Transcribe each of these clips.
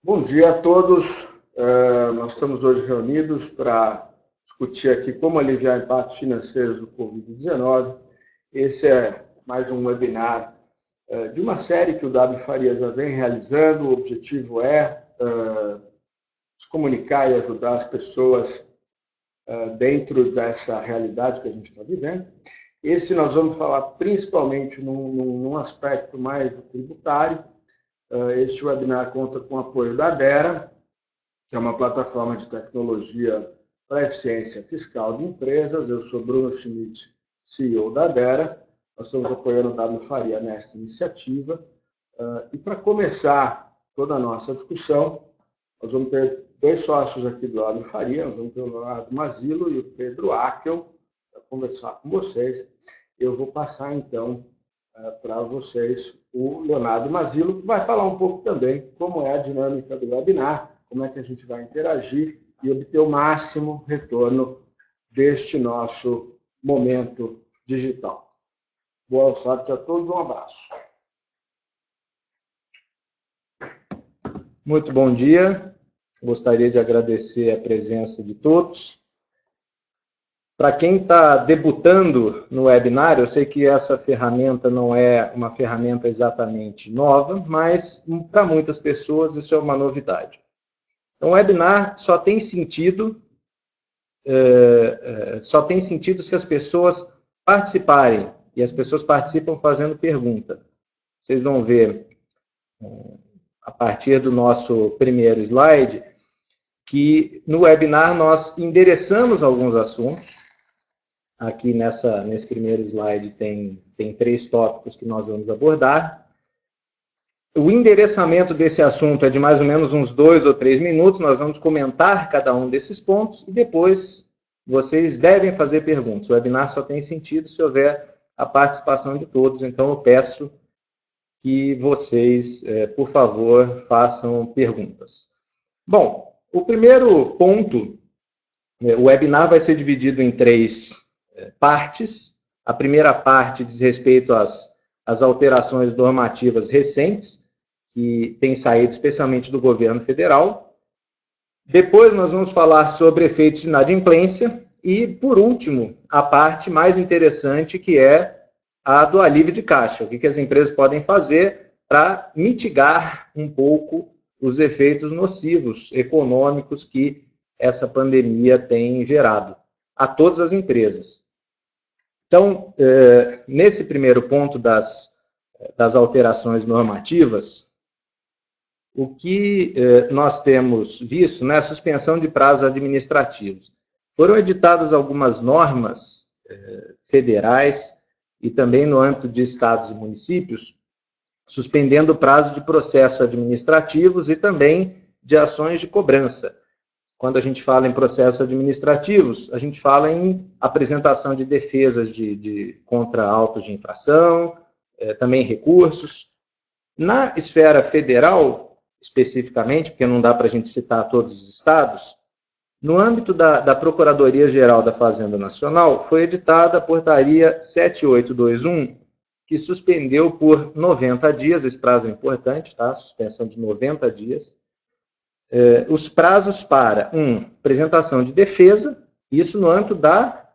Bom dia a todos. Nós estamos hoje reunidos para discutir aqui como aliviar impactos financeiros do Covid-19. Esse é mais um webinar de uma série que o W Faria já vem realizando. O objetivo é se comunicar e ajudar as pessoas dentro dessa realidade que a gente está vivendo. Esse nós vamos falar principalmente num aspecto mais do tributário. Este webinar conta com o apoio da Dera, que é uma plataforma de tecnologia para eficiência fiscal de empresas. Eu sou Bruno Schmidt, CEO da Dera. Nós estamos apoiando o W Faria nesta iniciativa. E para começar toda a nossa discussão, nós vamos ter dois sócios aqui do W Faria. Nós vamos ter o Leonardo Mazilo e o Pedro Akel para conversar com vocês. Eu vou passar, então, para vocês o Leonardo Mazilo, que vai falar um pouco também como é a dinâmica do webinar, como é que a gente vai interagir e obter o máximo retorno deste nosso momento digital. Boa sorte a todos, um abraço. Muito bom dia, gostaria de agradecer a presença de todos. Para quem está debutando no webinar, eu sei que essa ferramenta não é uma ferramenta exatamente nova, mas para muitas pessoas isso é uma novidade. Então, o webinar só tem sentido se as pessoas participarem, e as pessoas participam fazendo pergunta. Vocês vão ver, a partir do nosso primeiro slide, que no webinar nós endereçamos alguns assuntos. Aqui nesse primeiro slide tem 3 tópicos que nós vamos abordar. O endereçamento desse assunto é de mais ou menos uns 2 ou 3 minutos. Nós vamos comentar cada um desses pontos e depois vocês devem fazer perguntas. O webinar só tem sentido se houver a participação de todos. Então, eu peço que vocês, por favor, façam perguntas. Bom, o primeiro ponto, o webinar vai ser dividido em 3 partes. A primeira parte diz respeito às alterações normativas recentes, que têm saído especialmente do governo federal. Depois nós vamos falar sobre efeitos de inadimplência e, por último, a parte mais interessante, que é a do alívio de caixa. O que as empresas podem fazer para mitigar um pouco os efeitos nocivos econômicos que essa pandemia tem gerado a todas as empresas. Então, nesse primeiro ponto das alterações normativas, o que nós temos visto, né, a suspensão de prazos administrativos. Foram editadas algumas normas federais e também no âmbito de estados e municípios, suspendendo o prazo de processos administrativos e também de ações de cobrança. Quando a gente fala em processos administrativos, a gente fala em apresentação de defesas contra autos de infração, também recursos. Na esfera federal, especificamente, porque não dá para a gente citar todos os estados, no âmbito da Procuradoria-Geral da Fazenda Nacional, foi editada a portaria 7821, que suspendeu por 90 dias, esse prazo é importante, tá? Suspensão de 90 dias, os prazos para, apresentação de defesa, isso no âmbito da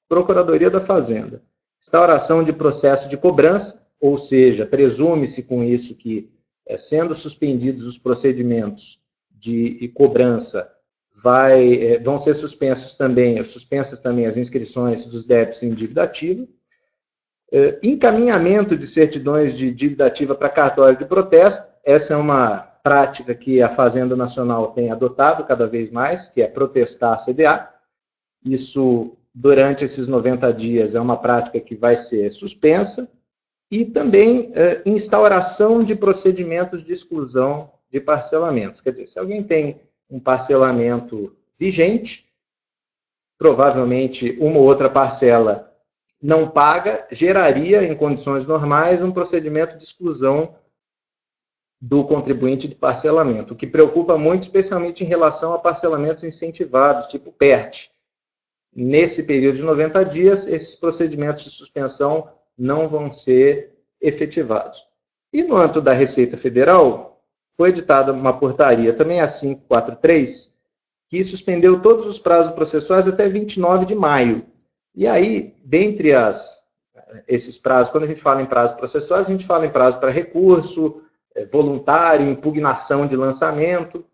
Procuradoria da Fazenda. Instauração de processo de cobrança, ou seja, presume-se com isso que, sendo suspendidos os procedimentos de cobrança, vão ser suspensas também as inscrições dos débitos em dívida ativa. Encaminhamento de certidões de dívida ativa para cartório de protesto, essa é uma prática que a Fazenda Nacional tem adotado cada vez mais, que é protestar a CDA. Isso, durante esses 90 dias, é uma prática que vai ser suspensa. E também instauração de procedimentos de exclusão de parcelamentos. Quer dizer, se alguém tem um parcelamento vigente, provavelmente uma ou outra parcela não paga, geraria, em condições normais, um procedimento de exclusão do contribuinte de parcelamento, o que preocupa muito, especialmente em relação a parcelamentos incentivados, tipo PERT. Nesse período de 90 dias, esses procedimentos de suspensão não vão ser efetivados. E no âmbito da Receita Federal, foi editada uma portaria, também a 543, que suspendeu todos os prazos processuais até 29 de maio. E aí, dentre esses prazos, quando a gente fala em prazos processuais, a gente fala em prazo para recurso, voluntário, impugnação de lançamento,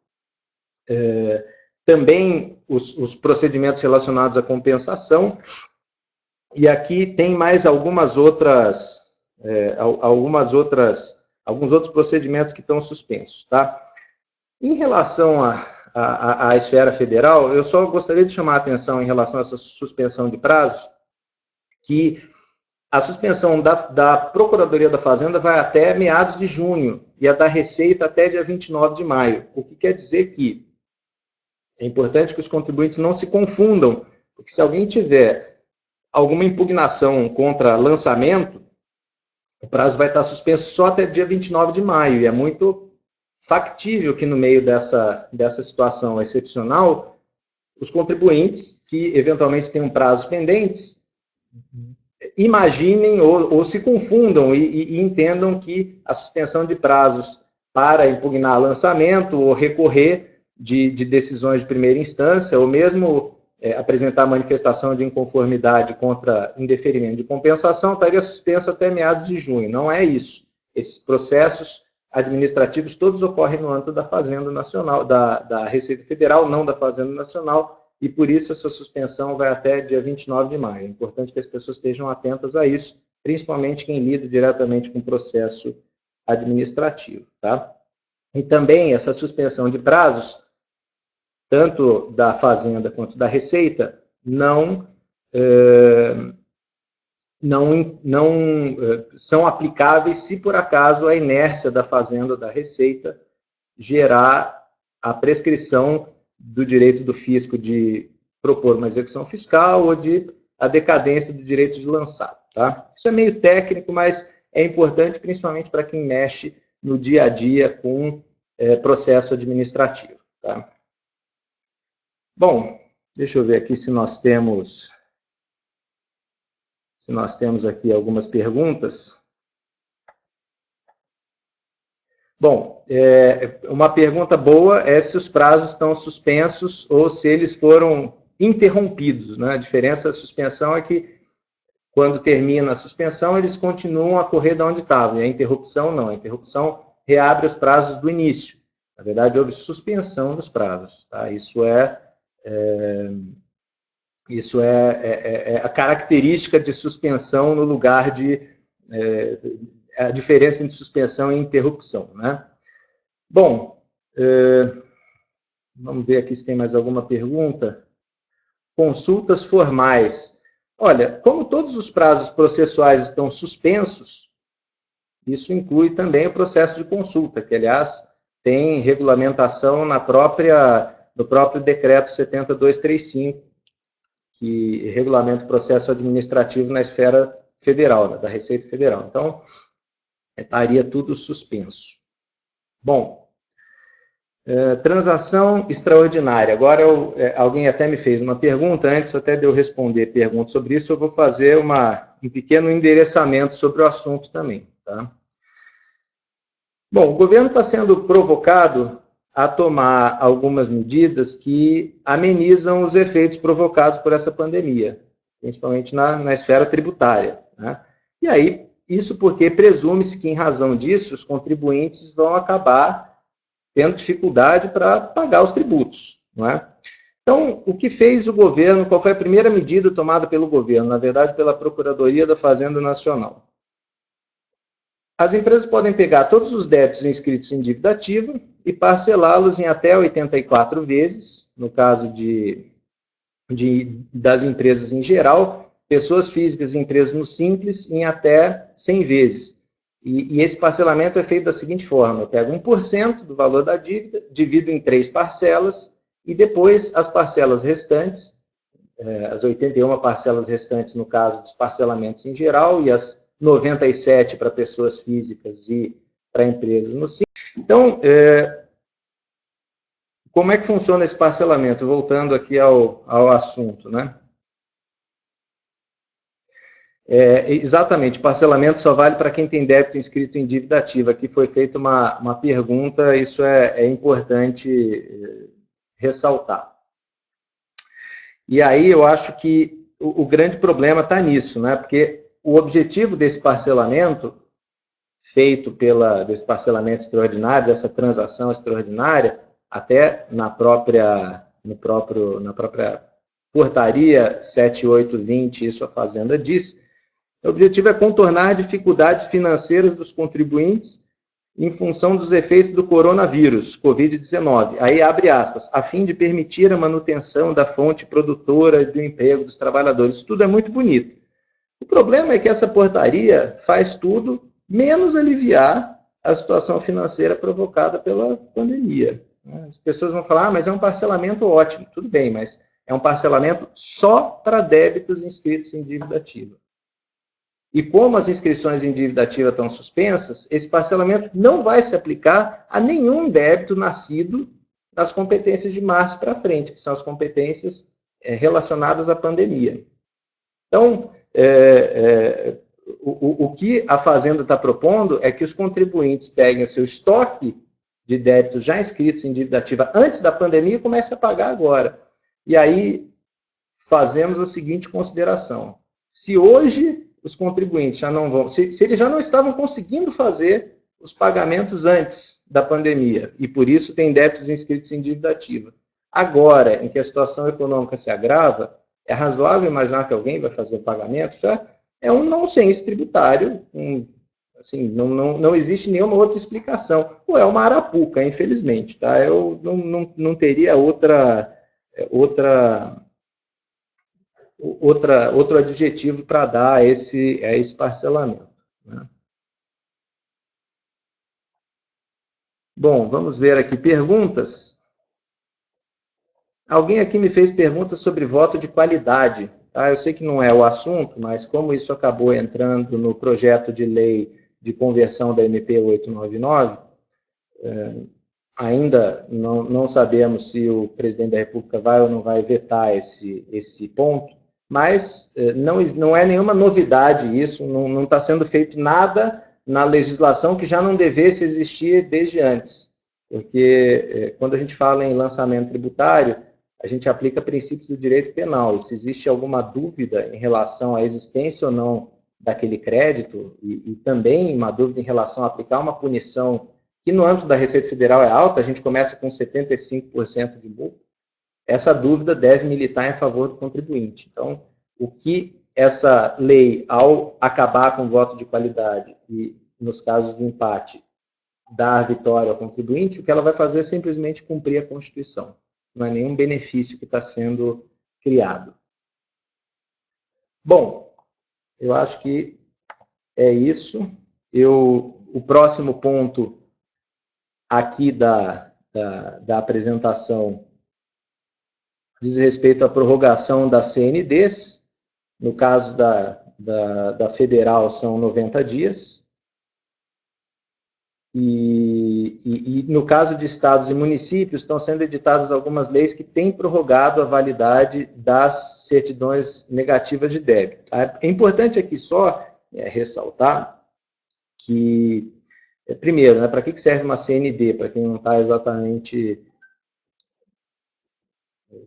também os procedimentos relacionados à compensação, e aqui tem mais alguns outros procedimentos que estão suspensos, tá? Em relação à esfera federal, eu só gostaria de chamar a atenção em relação a essa suspensão de prazos, que a suspensão da Procuradoria da Fazenda vai até meados de junho, e a da Receita até dia 29 de maio, o que quer dizer que é importante que os contribuintes não se confundam, porque se alguém tiver alguma impugnação contra lançamento, o prazo vai estar suspenso só até dia 29 de maio, e é muito factível que no meio dessa situação excepcional, os contribuintes que eventualmente têm prazos pendentes, imaginem ou se confundam e entendam que a suspensão de prazos para impugnar lançamento ou recorrer de decisões de primeira instância, ou mesmo apresentar manifestação de inconformidade contra indeferimento de compensação, estaria suspenso até meados de junho. Não é isso. Esses processos administrativos todos ocorrem no âmbito da Fazenda Nacional, da Receita Federal, não da Fazenda Nacional, e por isso essa suspensão vai até dia 29 de maio. É importante que as pessoas estejam atentas a isso, principalmente quem lida diretamente com o processo administrativo, tá? E também essa suspensão de prazos, tanto da Fazenda quanto da Receita, não são aplicáveis se por acaso a inércia da Fazenda ou da Receita gerar a prescrição do direito do fisco de propor uma execução fiscal ou de a decadência do direito de lançar, tá? Isso é meio técnico, mas é importante principalmente para quem mexe no dia a dia com processo administrativo, tá? Bom, deixa eu ver aqui se nós temos aqui algumas perguntas. Bom, uma pergunta boa é se os prazos estão suspensos ou se eles foram interrompidos, né? A diferença da suspensão é que, quando termina a suspensão, eles continuam a correr de onde estavam, e a interrupção não. A interrupção reabre os prazos do início. Na verdade, houve suspensão dos prazos, tá? Isso é a característica de suspensão no lugar de a diferença entre suspensão e interrupção, né? Bom, vamos ver aqui se tem mais alguma pergunta. Consultas formais. Olha, como todos os prazos processuais estão suspensos, isso inclui também o processo de consulta, que, aliás, tem regulamentação no próprio decreto 70235, que regulamenta o processo administrativo na esfera federal, né, da Receita Federal. Então, estaria tudo suspenso. Bom, transação extraordinária. Agora, alguém até me fez uma pergunta, antes até de eu responder perguntas sobre isso, eu vou fazer um pequeno endereçamento sobre o assunto também, tá? Bom, o governo está sendo provocado a tomar algumas medidas que amenizam os efeitos provocados por essa pandemia, principalmente na esfera tributária, né? E aí, isso porque presume-se que, em razão disso, os contribuintes vão acabar tendo dificuldade para pagar os tributos, não é? Então, o que fez o governo, qual foi a primeira medida tomada pelo governo? Na verdade, pela Procuradoria da Fazenda Nacional. As empresas podem pegar todos os débitos inscritos em dívida ativa e parcelá-los em até 84 vezes, no caso das empresas em geral, pessoas físicas e empresas no Simples, em até 100 vezes. E esse parcelamento é feito da seguinte forma: eu pego 1% do valor da dívida, divido em 3 parcelas, e depois as parcelas restantes, as 81 parcelas restantes no caso dos parcelamentos em geral, e as 97 para pessoas físicas e para empresas no Simples. Então, como é que funciona esse parcelamento? Voltando aqui ao assunto, né? Exatamente, parcelamento só vale para quem tem débito inscrito em dívida ativa. Aqui foi feita uma pergunta, isso é importante ressaltar. E aí eu acho que o grande problema está nisso, né? Porque o objetivo desse parcelamento, feito desse parcelamento extraordinário, dessa transação extraordinária, até na própria portaria 7820, isso a Fazenda diz, o objetivo é contornar dificuldades financeiras dos contribuintes em função dos efeitos do coronavírus, Covid-19. Aí abre aspas, a fim de permitir a manutenção da fonte produtora e do emprego dos trabalhadores. Isso tudo é muito bonito. O problema é que essa portaria faz tudo menos aliviar a situação financeira provocada pela pandemia. As pessoas vão falar, mas é um parcelamento ótimo. Tudo bem, mas é um parcelamento só para débitos inscritos em dívida ativa. E como as inscrições em dívida ativa estão suspensas, esse parcelamento não vai se aplicar a nenhum débito nascido das competências de março para frente, que são as competências relacionadas à pandemia. Então, o que a Fazenda está propondo é que os contribuintes peguem o seu estoque de débitos já inscritos em dívida ativa antes da pandemia e comecem a pagar agora. E aí, fazemos a seguinte consideração. Se hoje os contribuintes já não vão, se eles já não estavam conseguindo fazer os pagamentos antes da pandemia, e por isso tem débitos inscritos em dívida ativa. Agora, em que a situação econômica se agrava, é razoável imaginar que alguém vai fazer pagamento? Isso é um nonsense tributário, assim, não existe nenhuma outra explicação. Ou é uma arapuca, infelizmente, tá? Eu não teria outro adjetivo para dar a esse parcelamento. Né? Bom, vamos ver aqui perguntas. Alguém aqui me fez perguntas sobre voto de qualidade. Tá? Eu sei que não é o assunto, mas como isso acabou entrando no projeto de lei de conversão da MP 899, ainda não sabemos se o presidente da República vai ou não vai vetar esse ponto, mas não é nenhuma novidade isso, não está sendo feito nada na legislação que já não devesse existir desde antes. Porque quando a gente fala em lançamento tributário, a gente aplica princípios do direito penal. E se existe alguma dúvida em relação à existência ou não daquele crédito, e também uma dúvida em relação a aplicar uma punição que no âmbito da Receita Federal é alta, a gente começa com 75% de multa, essa dúvida deve militar em favor do contribuinte. Então, o que essa lei, ao acabar com o voto de qualidade e, nos casos de empate, dar vitória ao contribuinte, o que ela vai fazer é simplesmente cumprir a Constituição. Não é nenhum benefício que está sendo criado. Bom, eu acho que é isso. O próximo ponto aqui da apresentação diz respeito à prorrogação das CNDs. No caso da federal, são 90 dias. E no caso de estados e municípios, estão sendo editadas algumas leis que têm prorrogado a validade das certidões negativas de débito. É importante aqui só ressaltar que, primeiro, né, para que serve uma CND, para quem não está exatamente...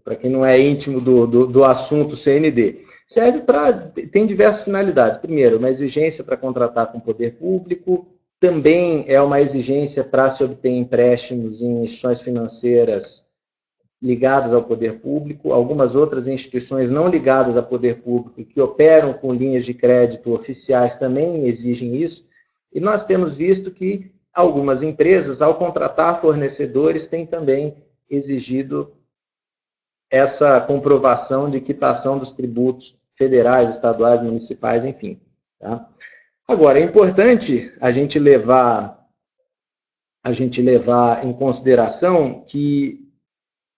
Para quem não é íntimo do assunto CND, serve tem diversas finalidades. Primeiro, uma exigência para contratar com o poder público, também é uma exigência para se obter empréstimos em instituições financeiras ligadas ao poder público, algumas outras instituições não ligadas ao poder público que operam com linhas de crédito oficiais também exigem isso, e nós temos visto que algumas empresas, ao contratar fornecedores, têm também exigido essa comprovação de quitação dos tributos federais, estaduais, municipais, enfim. Tá? Agora, é importante a gente levar em consideração que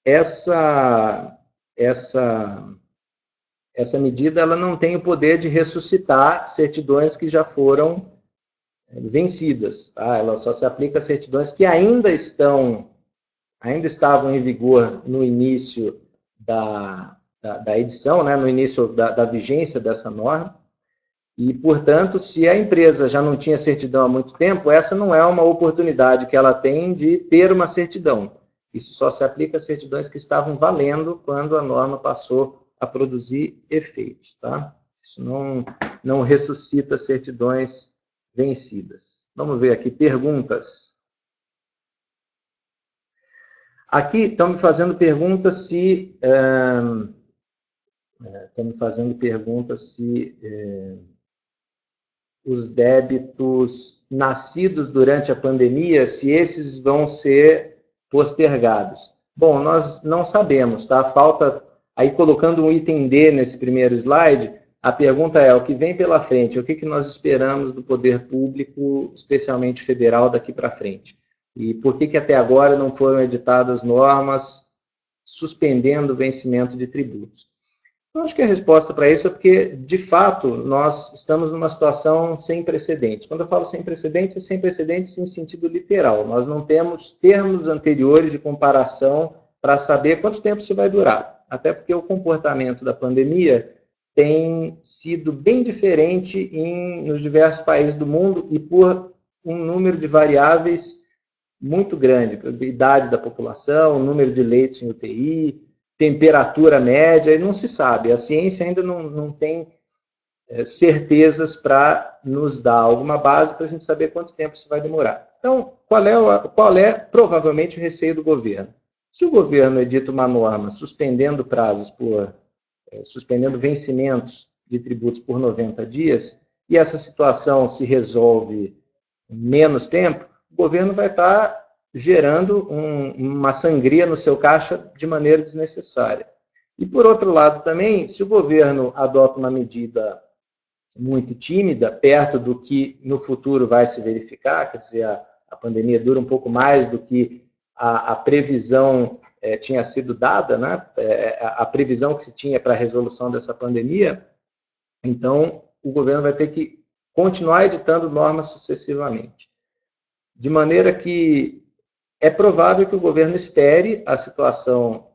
essa medida ela não tem o poder de ressuscitar certidões que já foram vencidas. Tá? Ela só se aplica a certidões que ainda estavam em vigor no início da edição, né, no início da vigência dessa norma, E, portanto, se a empresa já não tinha certidão há muito tempo, essa não é uma oportunidade que ela tem de ter uma certidão. Isso só se aplica a certidões que estavam valendo quando a norma passou a produzir efeitos, tá? Isso não ressuscita certidões vencidas. Vamos ver aqui, perguntas. Aqui estão me fazendo perguntas se... os débitos nascidos durante a pandemia, se esses vão ser postergados. Bom, nós não sabemos, tá? Falta, aí colocando um item D nesse primeiro slide, a pergunta é, o que vem pela frente? O que nós esperamos do poder público, especialmente federal, daqui para frente? E por que até agora não foram editadas normas suspendendo o vencimento de tributos? Eu acho que a resposta para isso é porque, de fato, nós estamos numa situação sem precedentes. Quando eu falo sem precedentes, é sem precedentes em sentido literal. Nós não temos termos anteriores de comparação para saber quanto tempo isso vai durar. Até porque o comportamento da pandemia tem sido bem diferente nos diversos países do mundo e por um número de variáveis muito grande. A idade da população, o número de leitos em UTI, temperatura média, e não se sabe. A ciência ainda não tem certezas para nos dar alguma base para a gente saber quanto tempo isso vai demorar. Então, qual é provavelmente o receio do governo? Se o governo edita uma norma suspendendo prazos suspendendo vencimentos de tributos por 90 dias, e essa situação se resolve em menos tempo, o governo vai estar gerando uma sangria no seu caixa de maneira desnecessária. E, por outro lado, também, se o governo adota uma medida muito tímida, perto do que no futuro vai se verificar, quer dizer, a pandemia dura um pouco mais do que a previsão tinha sido dada, né? A previsão que se tinha para a resolução dessa pandemia, então o governo vai ter que continuar editando normas sucessivamente. De maneira que é provável que o governo espere a situação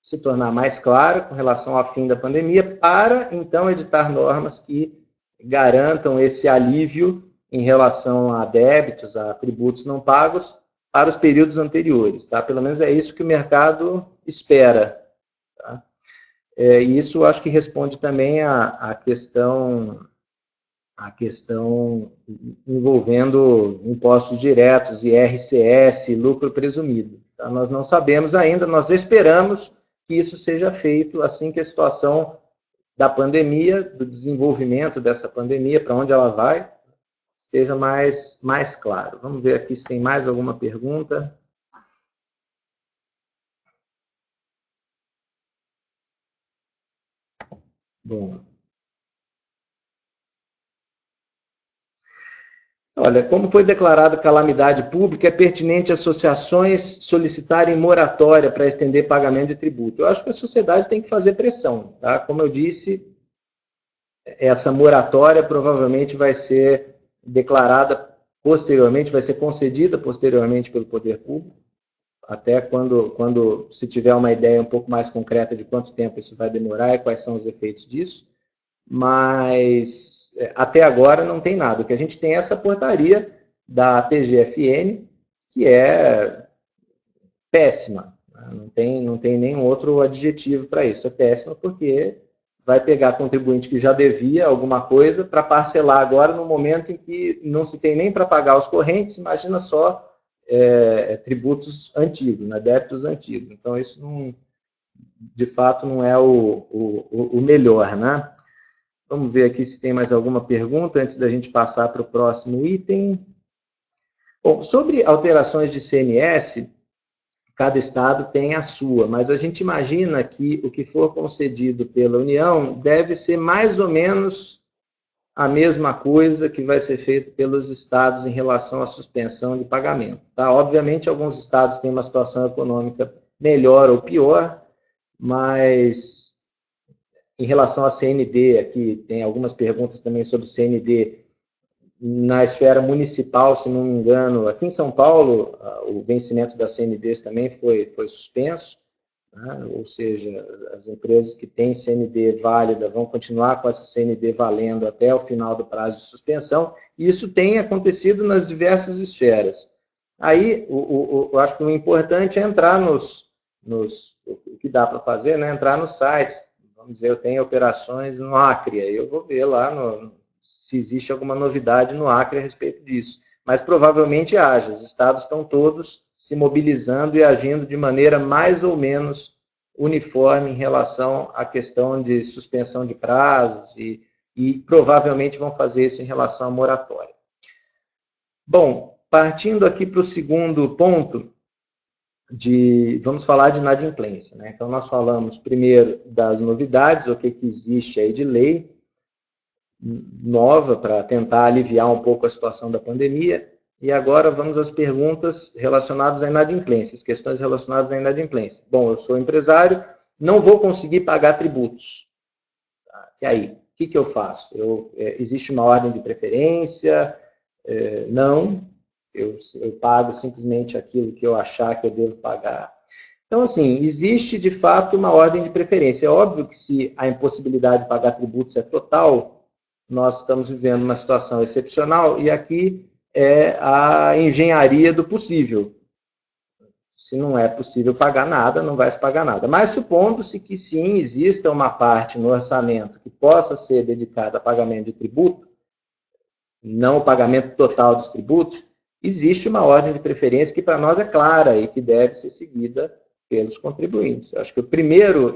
se tornar mais clara com relação ao fim da pandemia, para, então, editar normas que garantam esse alívio em relação a débitos, a tributos não pagos, para os períodos anteriores. Tá? Pelo menos é isso que o mercado espera. Tá? E isso acho que responde também à questão envolvendo impostos diretos, IRCS, lucro presumido. Tá? Nós não sabemos ainda, nós esperamos que isso seja feito assim que a situação da pandemia, do desenvolvimento dessa pandemia, para onde ela vai, esteja mais claro. Vamos ver aqui se tem mais alguma pergunta. Bom. Olha, como foi declarado calamidade pública, é pertinente associações solicitarem moratória para estender pagamento de tributo. Eu acho que a sociedade tem que fazer pressão. Tá? Como eu disse, essa moratória provavelmente vai ser declarada posteriormente, vai ser concedida posteriormente pelo poder público, até quando se tiver uma ideia um pouco mais concreta de quanto tempo isso vai demorar e quais são os efeitos disso. Mas até agora não tem nada. O que a gente tem é essa portaria da PGFN, que é péssima. Não tem nenhum outro adjetivo para isso. É péssima porque vai pegar contribuinte que já devia alguma coisa para parcelar agora no momento em que não se tem nem para pagar os correntes, imagina só tributos antigos, né, débitos antigos. Então, isso, de fato, não é o melhor, né? Vamos ver aqui se tem mais alguma pergunta antes da gente passar para o próximo item. Bom, sobre alterações de CMS, cada estado tem a sua, mas a gente imagina que o que for concedido pela União deve ser mais ou menos a mesma coisa que vai ser feito pelos estados em relação à suspensão de pagamento. Tá? Obviamente, alguns estados têm uma situação econômica melhor ou pior, mas em relação à CND, aqui tem algumas perguntas também sobre CND, na esfera municipal, se não me engano, aqui em São Paulo, o vencimento das CNDs também foi suspenso, né? Ou seja, as empresas que têm CND válida vão continuar com essa CND valendo até o final do prazo de suspensão, e isso tem acontecido nas diversas esferas. Aí, eu acho que o importante é entrar o que dá para fazer, né? Entrar nos sites. Vamos dizer, eu tenho operações no Acre, aí eu vou ver lá se existe alguma novidade no Acre a respeito disso. Mas provavelmente haja. Os estados estão todos se mobilizando e agindo de maneira mais ou menos uniforme em relação à questão de suspensão de prazos e provavelmente vão fazer isso em relação à moratória. Bom, partindo aqui para o segundo ponto, vamos falar de inadimplência, né? Então, nós falamos primeiro das novidades, o que existe aí de lei nova para tentar aliviar um pouco a situação da pandemia, e agora vamos às perguntas relacionadas à inadimplência, as questões relacionadas à inadimplência. Bom, eu sou empresário, não vou conseguir pagar tributos. E aí, o que eu faço? Existe uma ordem de preferência? Não. Eu pago simplesmente aquilo que eu achar que eu devo pagar. Então, assim, existe de fato uma ordem de preferência. É óbvio que se a impossibilidade de pagar tributos é total, nós estamos vivendo uma situação excepcional e aqui é a engenharia do possível. Se não é possível pagar nada, não vai se pagar nada. Mas supondo-se que sim, exista uma parte no orçamento que possa ser dedicada a pagamento de tributo, não o pagamento total dos tributos, existe uma ordem de preferência que para nós é clara e que deve ser seguida pelos contribuintes. Acho que em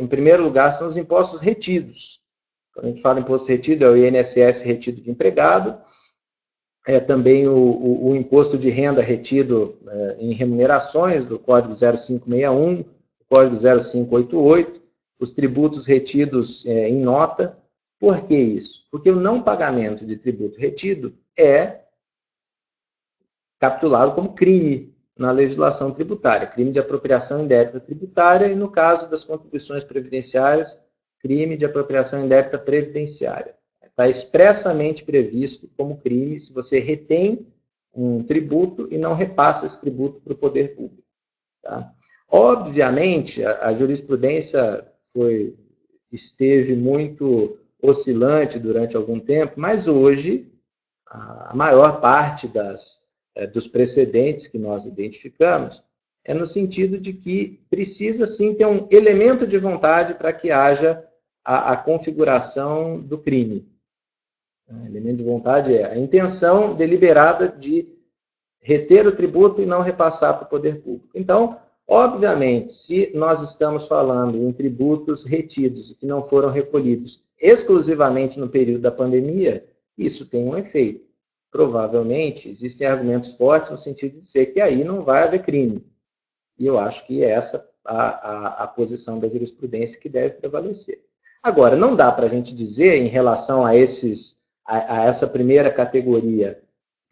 primeiro lugar, são os impostos retidos. Quando a gente fala em imposto retido, é o INSS retido de empregado, é também o imposto de renda retido em remunerações, do Código 0561, do Código 0588, os tributos retidos em nota. Por que isso? Porque o não pagamento de tributo retido é capitulado como crime na legislação tributária, crime de apropriação indébita tributária e, no caso das contribuições previdenciárias, crime de apropriação indébita previdenciária. Está expressamente previsto como crime se você retém um tributo e não repassa esse tributo para o poder público. Tá? Obviamente, a jurisprudência esteve muito oscilante durante algum tempo, mas hoje a maior parte dos precedentes que nós identificamos é no sentido de que precisa sim ter um elemento de vontade para que haja a configuração do crime. O elemento de vontade é a intenção deliberada de reter o tributo e não repassar para o poder público. Então, obviamente, se nós estamos falando em tributos retidos e que não foram recolhidos exclusivamente no período da pandemia, isso tem um efeito. Provavelmente, existem argumentos fortes no sentido de dizer que aí não vai haver crime. E eu acho que é essa a posição da jurisprudência que deve prevalecer. Agora, não dá para a gente dizer, em relação a essa primeira categoria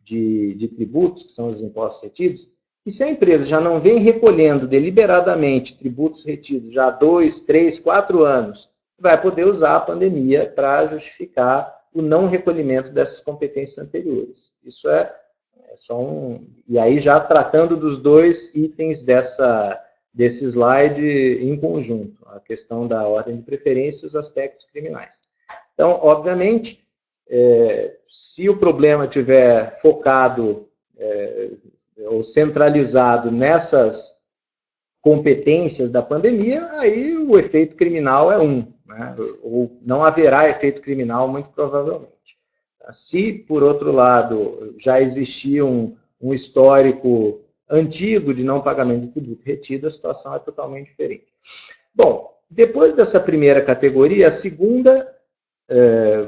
de tributos, que são os impostos retidos, que se a empresa já não vem recolhendo deliberadamente tributos retidos já há 2, 3, 4 anos, vai poder usar a pandemia para justificar o não recolhimento dessas competências anteriores. Isso é só E aí já tratando dos dois itens desse slide em conjunto, a questão da ordem de preferência e os aspectos criminais. Então, obviamente, se o problema estiver focado ou centralizado nessas competências da pandemia, aí o efeito criminal é né? Ou não haverá efeito criminal, muito provavelmente. Se, por outro lado, já existia um histórico antigo de não pagamento de tributo retido, a situação é totalmente diferente. Bom, depois dessa primeira categoria, a segunda,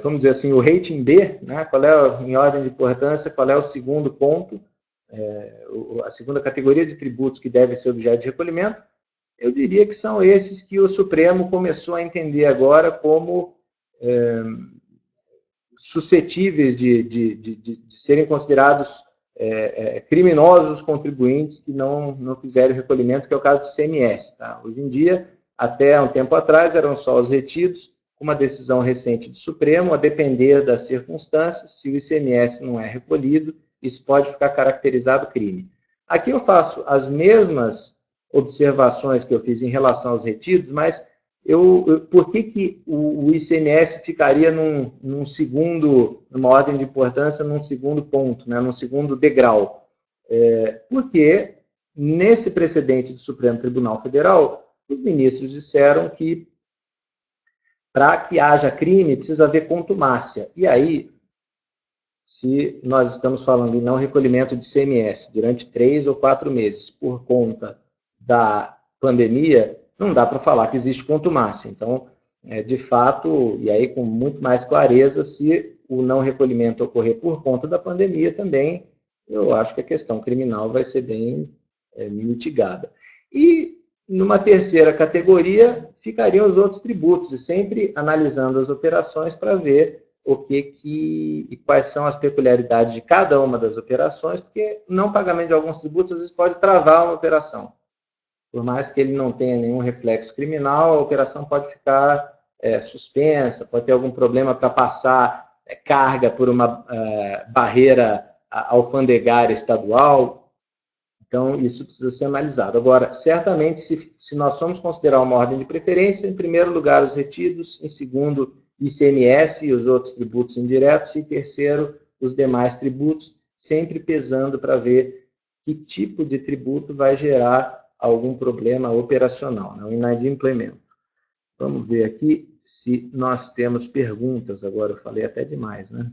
vamos dizer assim, o rating B, né? Qual é, em ordem de importância, qual é o segundo ponto, a segunda categoria de tributos que devem ser objeto de recolhimento, eu diria que são esses que o Supremo começou a entender agora como suscetíveis de serem considerados criminosos contribuintes que não fizeram recolhimento, que é o caso do ICMS. Tá? Hoje em dia, até um tempo atrás, eram só os retidos, com uma decisão recente do Supremo, a depender das circunstâncias, se o ICMS não é recolhido, isso pode ficar caracterizado crime. Aqui eu faço as mesmas observações que eu fiz em relação aos retidos, mas por que o ICMS ficaria numa ordem de importância, num segundo ponto, né, num segundo degrau? Porque, nesse precedente do Supremo Tribunal Federal, os ministros disseram que, para que haja crime, precisa haver contumácia. E aí, se nós estamos falando em não recolhimento de ICMS durante 3 ou 4 meses por conta da pandemia, não dá para falar que existe contumácia. Então, de fato, e aí com muito mais clareza, se o não recolhimento ocorrer por conta da pandemia também, eu acho que a questão criminal vai ser bem mitigada. E, numa terceira categoria, ficariam os outros tributos, e sempre analisando as operações para ver e quais são as peculiaridades de cada uma das operações, porque não pagamento de alguns tributos, às vezes, pode travar uma operação. Por mais que ele não tenha nenhum reflexo criminal, a operação pode ficar suspensa, pode ter algum problema para passar carga por uma barreira alfandegária estadual. Então, isso precisa ser analisado. Agora, certamente, se nós formos considerar uma ordem de preferência, em primeiro lugar, os retidos, em segundo, ICMS e os outros tributos indiretos, e em terceiro, os demais tributos, sempre pesando para ver que tipo de tributo vai gerar algum problema operacional, no inadimplemento. Vamos ver aqui se nós temos perguntas. Agora eu falei até demais, né?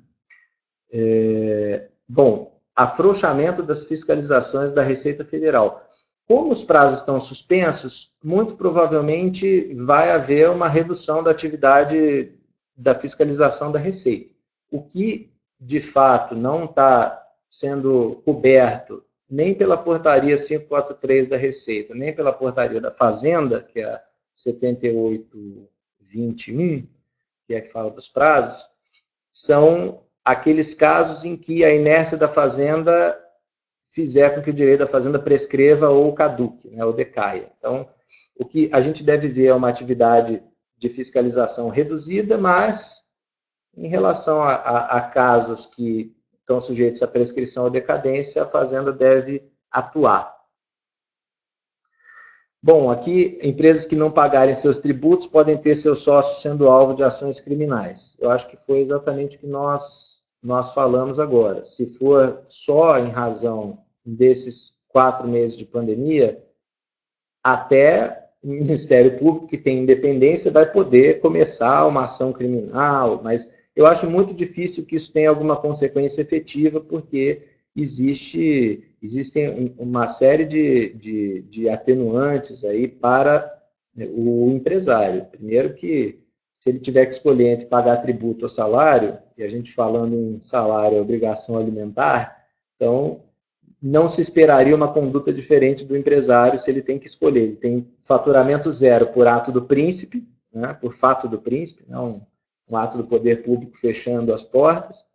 Bom, afrouxamento das fiscalizações da Receita Federal. Como os prazos estão suspensos, muito provavelmente vai haver uma redução da atividade da fiscalização da Receita. O que, de fato, não está sendo coberto nem pela portaria 543 da Receita, nem pela portaria da Fazenda, que é a 7821, que é a que fala dos prazos, são aqueles casos em que a inércia da Fazenda fizer com que o direito da Fazenda prescreva ou caduque, né, ou decaia. Então, o que a gente deve ver é uma atividade de fiscalização reduzida, mas em relação a casos que estão sujeitos à prescrição ou decadência, a Fazenda deve atuar. Bom, aqui, empresas que não pagarem seus tributos podem ter seus sócios sendo alvo de ações criminais. Eu acho que foi exatamente o que nós falamos agora. Se for só em razão desses 4 meses de pandemia, até o Ministério Público, que tem independência, vai poder começar uma ação criminal, mas eu acho muito difícil que isso tenha alguma consequência efetiva, porque existem uma série de atenuantes aí para o empresário. Primeiro que, se ele tiver que escolher entre pagar tributo ou salário, e a gente falando em salário, obrigação alimentar, então não se esperaria uma conduta diferente do empresário se ele tem que escolher. Ele tem faturamento zero por ato do príncipe, né, por fato do príncipe, né, um ato do poder público fechando as portas,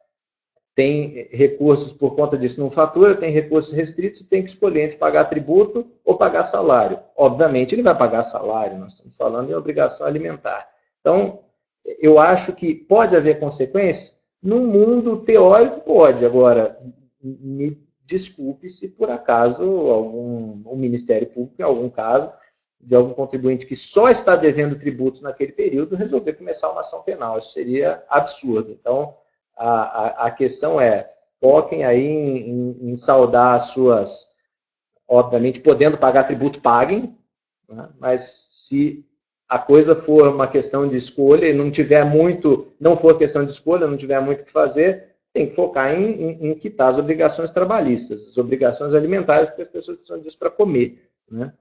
tem recursos por conta disso, não fatura, tem recursos restritos e tem que escolher entre pagar tributo ou pagar salário. Obviamente, ele vai pagar salário, nós estamos falando em obrigação alimentar. Então, eu acho que pode haver consequências, num mundo teórico pode. Agora, me desculpe se por acaso o Ministério Público, em algum caso, de algum contribuinte que só está devendo tributos naquele período, resolver começar uma ação penal. Isso seria absurdo. Então, a questão é, foquem aí em saldar as suas, obviamente, podendo pagar tributo, paguem, né? Mas se a coisa for uma questão de escolha e não for questão de escolha, não tiver muito o que fazer, tem que focar em quitar as obrigações trabalhistas, as obrigações alimentares, porque as pessoas precisam disso para comer, né?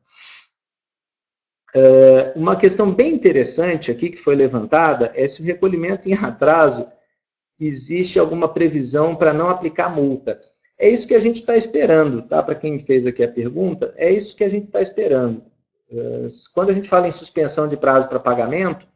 Uma questão bem interessante aqui que foi levantada é se o recolhimento em atraso existe alguma previsão para não aplicar multa. É isso que a gente está esperando, tá? Para quem fez aqui a pergunta, é isso que a gente está esperando. Quando a gente fala em suspensão de prazo para pagamento,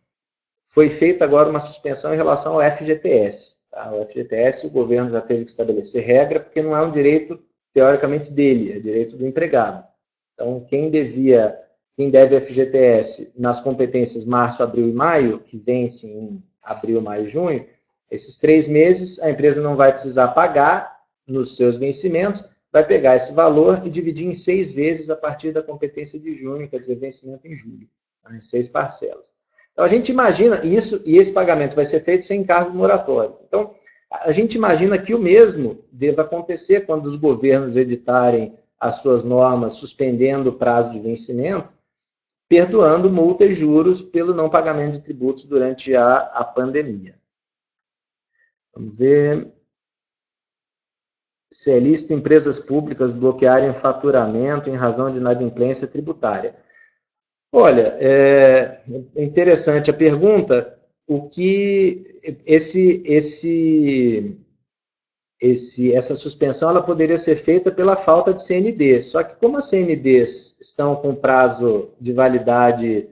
foi feita agora uma suspensão em relação ao FGTS. Tá? O FGTS, o governo já teve que estabelecer regra, porque não é um direito, teoricamente, dele, é direito do empregado. Então, quem deve FGTS nas competências março, abril e maio, que vencem em abril, maio e junho, esses 3 meses a empresa não vai precisar pagar nos seus vencimentos, vai pegar esse valor e dividir em 6 vezes a partir da competência de junho, quer dizer, vencimento em julho, em 6 parcelas. Então, a gente imagina isso, e esse pagamento vai ser feito sem encargo moratório. Então, a gente imagina que o mesmo deva acontecer quando os governos editarem as suas normas suspendendo o prazo de vencimento, perdoando multa e juros pelo não pagamento de tributos durante a pandemia. Vamos ver. Se é lícito empresas públicas bloquearem faturamento em razão de inadimplência tributária. Olha, é interessante a pergunta, o que essa suspensão ela poderia ser feita pela falta de CND, só que como as CNDs estão com prazo de validade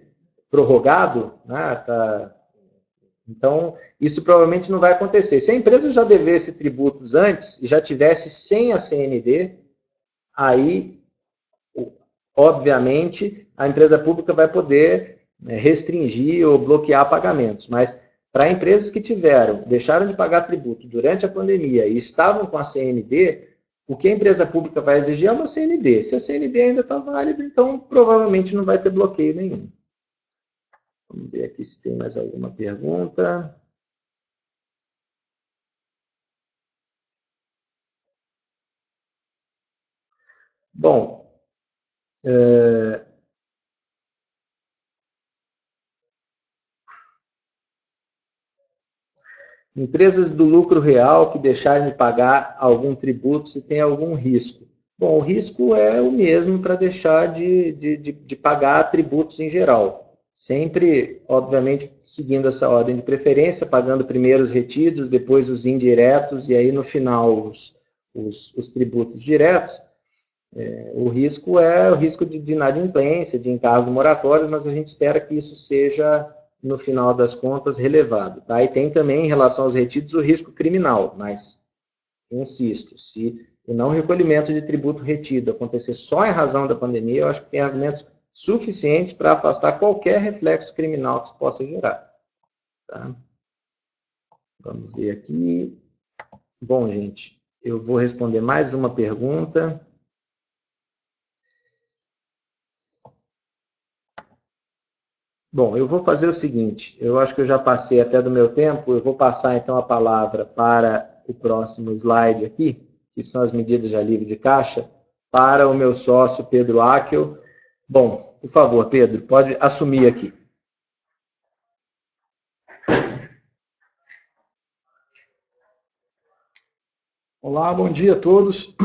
prorrogado, né, então isso provavelmente não vai acontecer. Se a empresa já devesse tributos antes e já tivesse sem a CND, aí, obviamente, a empresa pública vai poder restringir ou bloquear pagamentos, mas para empresas que deixaram de pagar tributo durante a pandemia e estavam com a CND, o que a empresa pública vai exigir é uma CND. Se a CND ainda está válida, então provavelmente não vai ter bloqueio nenhum. Vamos ver aqui se tem mais alguma pergunta. Bom, empresas do lucro real que deixarem de pagar algum tributo se tem algum risco. Bom, o risco é o mesmo para deixar de pagar tributos em geral. Sempre, obviamente, seguindo essa ordem de preferência, pagando primeiro os retidos, depois os indiretos, e aí no final os tributos diretos. O risco é o risco de inadimplência, de encargos moratórios, mas a gente espera que isso seja, no final das contas, relevado. Tá? E tem também, em relação aos retidos, o risco criminal, mas, insisto, se o não recolhimento de tributo retido acontecer só em razão da pandemia, eu acho que tem argumentos suficientes para afastar qualquer reflexo criminal que isso possa gerar. Tá? Vamos ver aqui. Bom, gente, eu vou responder mais uma pergunta. Bom, eu vou fazer o seguinte, eu acho que eu já passei até do meu tempo, eu vou passar então a palavra para o próximo slide aqui, que são as medidas de alívio de caixa, para o meu sócio Pedro Akel. Bom, por favor, Pedro, pode assumir aqui. Olá, bom dia a todos.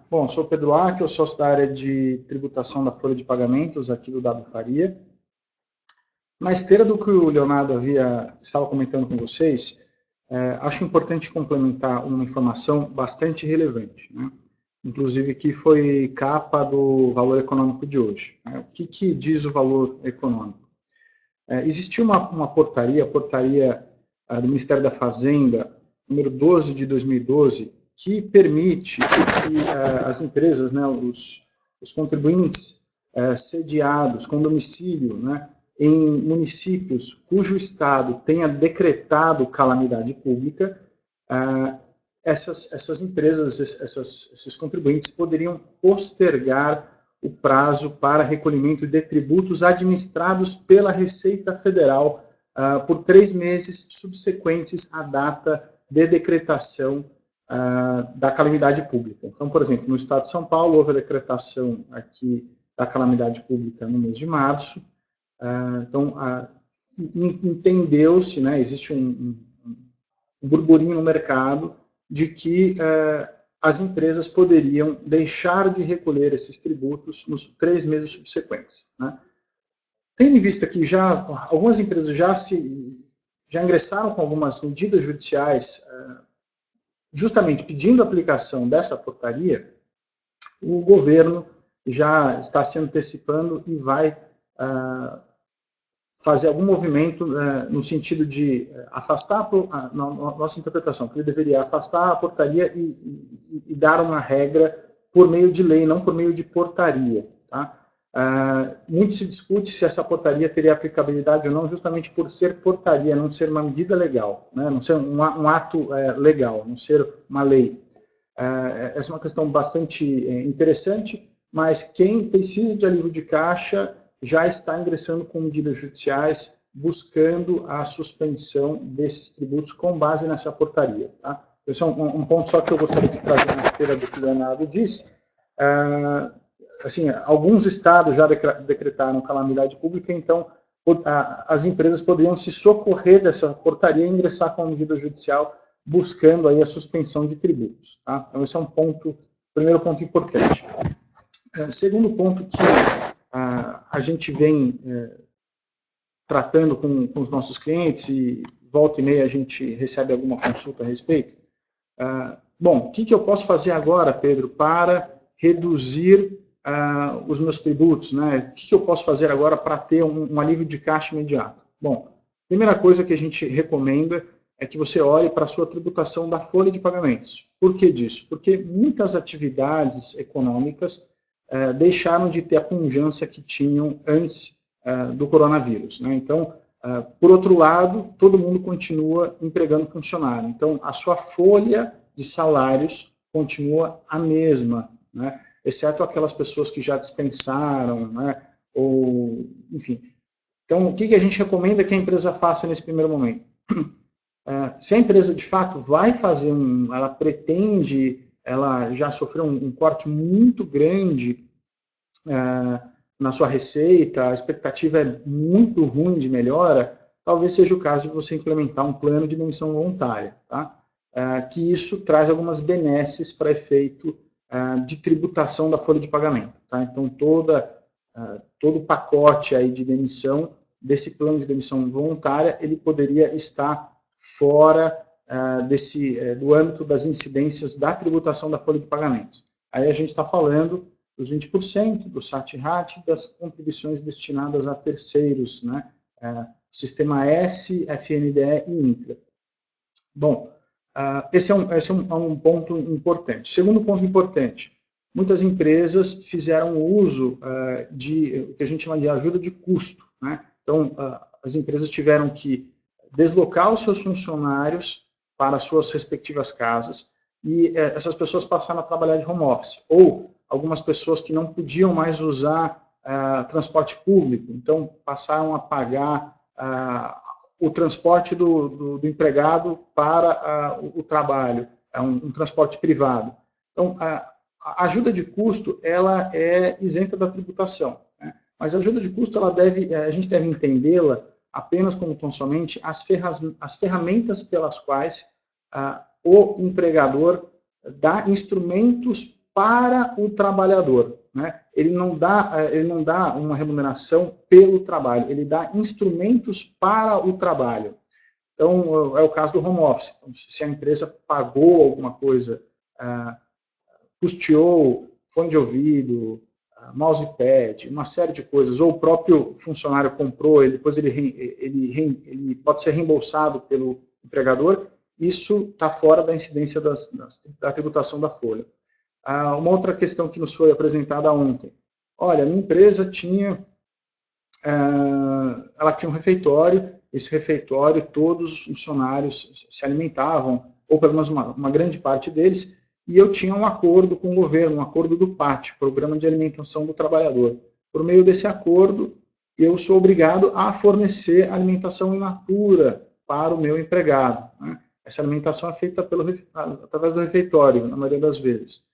Bom, sou Pedro Akel, sócio da área de tributação da folha de pagamentos aqui do W Faria. Na esteira do que o Leonardo estava comentando com vocês, acho importante complementar uma informação bastante relevante, né? Inclusive que foi capa do Valor Econômico de hoje. Né? O que diz o Valor Econômico? Existiu uma portaria, do Ministério da Fazenda, número 12 de 2012, que permite que as empresas, né, os contribuintes sediados com domicílio, né, em municípios cujo Estado tenha decretado calamidade pública, essas empresas, esses contribuintes poderiam postergar o prazo para recolhimento de tributos administrados pela Receita Federal por 3 meses subsequentes à data de decretação da calamidade pública. Então, por exemplo, no estado de São Paulo, houve a decretação aqui da calamidade pública no mês de março. Então, entendeu-se, né, existe um burburinho no mercado de que as empresas poderiam deixar de recolher esses tributos nos 3 meses subsequentes. Né? Tendo em vista que algumas empresas já ingressaram com algumas medidas judiciais, justamente pedindo a aplicação dessa portaria, o governo já está se antecipando e vai fazer algum movimento no sentido de afastar, na nossa interpretação, que ele deveria afastar a portaria e dar uma regra por meio de lei, não por meio de portaria. Tá? Muito se discute se essa portaria teria aplicabilidade ou não, justamente por ser portaria, não ser uma medida legal, né? Não ser um ato legal, não ser uma lei. Essa é uma questão bastante interessante, mas quem precisa de alívio de caixa já está ingressando com medidas judiciais buscando a suspensão desses tributos com base nessa portaria. Tá? Esse é um ponto só que eu gostaria de trazer na esteira do que o Leonardo disse. Assim, alguns estados já decretaram calamidade pública, então as empresas poderiam se socorrer dessa portaria e ingressar com a medida judicial buscando aí a suspensão de tributos. Tá? Então esse é um ponto, primeiro ponto importante. Segundo ponto que a gente vem tratando com os nossos clientes e volta e meia a gente recebe alguma consulta a respeito. Bom, o que eu posso fazer agora, Pedro, para reduzir os meus tributos, né? O que eu posso fazer agora para ter um alívio de caixa imediato? Bom, a primeira coisa que a gente recomenda é que você olhe para a sua tributação da folha de pagamentos. Por que disso? Porque muitas atividades econômicas deixaram de ter a pujança que tinham antes do coronavírus, né? Então, por outro lado, todo mundo continua empregando funcionário. Então, a sua folha de salários continua a mesma, né? Exceto aquelas pessoas que já dispensaram, né? Ou, enfim. Então, o que a gente recomenda que a empresa faça nesse primeiro momento? Se a empresa, de fato, vai fazer ela pretende, ela já sofreu um corte muito grande na sua receita, a expectativa é muito ruim de melhora, talvez seja o caso de você implementar um plano de demissão voluntária, tá? Que isso traz algumas benesses para efeito de tributação da folha de pagamento, tá? Então, todo o pacote aí de demissão, desse plano de demissão voluntária, ele poderia estar fora do âmbito das incidências da tributação da folha de pagamentos. Aí a gente está falando dos 20%, do SAT-RAT, das contribuições destinadas a terceiros, né? Sistema S, FNDE e INCRA. Bom, esse é um ponto importante. Segundo ponto importante, muitas empresas fizeram uso de o que a gente chama de ajuda de custo, né? Então, as empresas tiveram que deslocar os seus funcionários para as suas respectivas casas e essas pessoas passaram a trabalhar de home office, ou algumas pessoas que não podiam mais usar transporte público, então passaram a pagar o transporte do empregado para o trabalho, um transporte privado. Então, a ajuda de custo, ela é isenta da tributação, né? Mas a ajuda de custo, a gente deve entendê-la apenas como tão somente as ferramentas pelas quais o empregador dá instrumentos para o trabalhador, né? Ele não dá uma remuneração pelo trabalho, ele dá instrumentos para o trabalho. Então, é o caso do home office. Então, se a empresa pagou alguma coisa, custeou fone de ouvido, mousepad, uma série de coisas, ou o próprio funcionário comprou, depois ele pode ser reembolsado pelo empregador, isso está fora da incidência da tributação da folha. Uma outra questão que nos foi apresentada ontem. Olha, a minha empresa tinha um refeitório, esse refeitório, todos os funcionários se alimentavam, ou pelo menos uma grande parte deles, e eu tinha um acordo com o governo, um acordo do PAT, Programa de Alimentação do Trabalhador. Por meio desse acordo, eu sou obrigado a fornecer alimentação in natura para o meu empregado, né? Essa alimentação é feita através do refeitório, na maioria das vezes.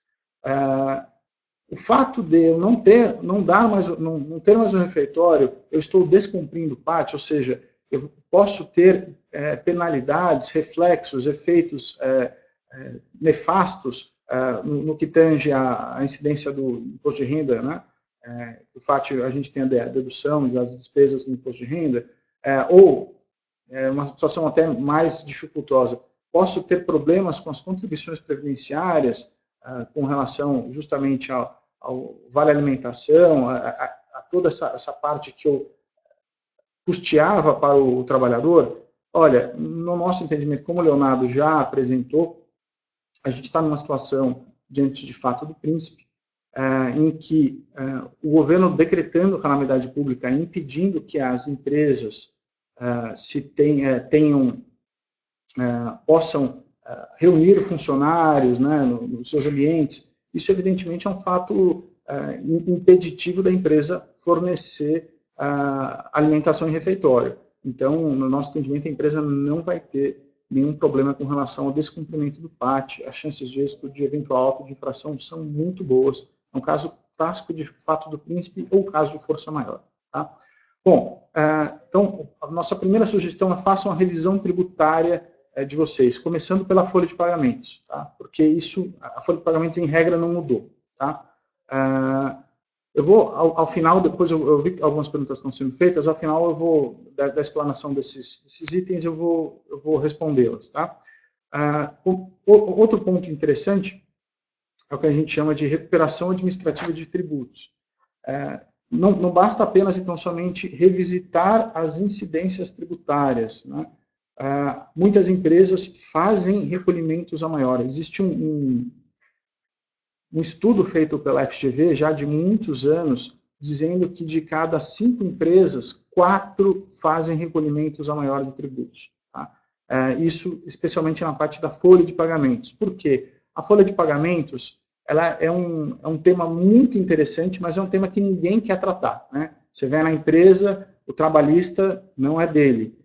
O fato de eu não ter mais um refeitório, eu estou descumprindo o PAT, ou seja, eu posso ter penalidades, reflexos, efeitos nefastos no que tange a incidência do imposto de renda, né? O fato a gente tem a dedução das despesas do imposto de renda, ou uma situação até mais dificultosa, posso ter problemas com as contribuições previdenciárias, com relação justamente ao vale alimentação, a toda essa parte que eu custeava para o trabalhador. Olha, no nosso entendimento, como o Leonardo já apresentou, a gente está numa situação, diante de fato do príncipe, em que o governo decretando calamidade pública, impedindo que as empresas possam reunir funcionários, né, nos seus ambientes, isso evidentemente é um fato impeditivo da empresa fornecer alimentação em refeitório. Então, no nosso entendimento, a empresa não vai ter nenhum problema com relação ao descumprimento do PAT. As chances de êxito de eventual auto de infração são muito boas. É um caso clássico de fato do príncipe ou caso de força maior. Tá? Bom, então, a nossa primeira sugestão é façam a revisão tributária de vocês, começando pela folha de pagamentos, tá? Porque isso, a folha de pagamentos em regra não mudou. Tá? Eu vou, ao final, depois eu vi que algumas perguntas estão sendo feitas, ao final eu vou, da explanação desses itens, eu vou respondê-las. Tá? Outro ponto interessante é o que a gente chama de recuperação administrativa de tributos. Não basta apenas, então, somente revisitar as incidências tributárias. Né? Muitas empresas fazem recolhimentos a maior. Existe um estudo feito pela FGV, já de muitos anos, dizendo que de cada 5 empresas, 4 fazem recolhimentos a maior de tributos. Tá? Isso especialmente na parte da folha de pagamentos. Por quê? A folha de pagamentos ela é um tema muito interessante, mas é um tema que ninguém quer tratar. Né? Você vê na empresa, o trabalhista não é dele.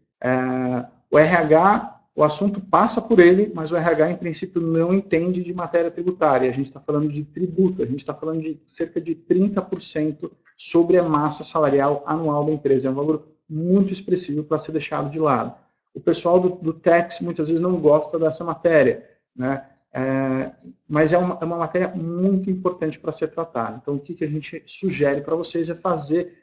O RH, o assunto passa por ele, mas o RH, em princípio, não entende de matéria tributária. A gente está falando de tributo, a gente está falando de cerca de 30% sobre a massa salarial anual da empresa. É um valor muito expressivo para ser deixado de lado. O pessoal do tax, muitas vezes, não gosta dessa matéria, né? Mas é uma matéria muito importante para ser tratada. Então, o que a gente sugere para vocês é fazer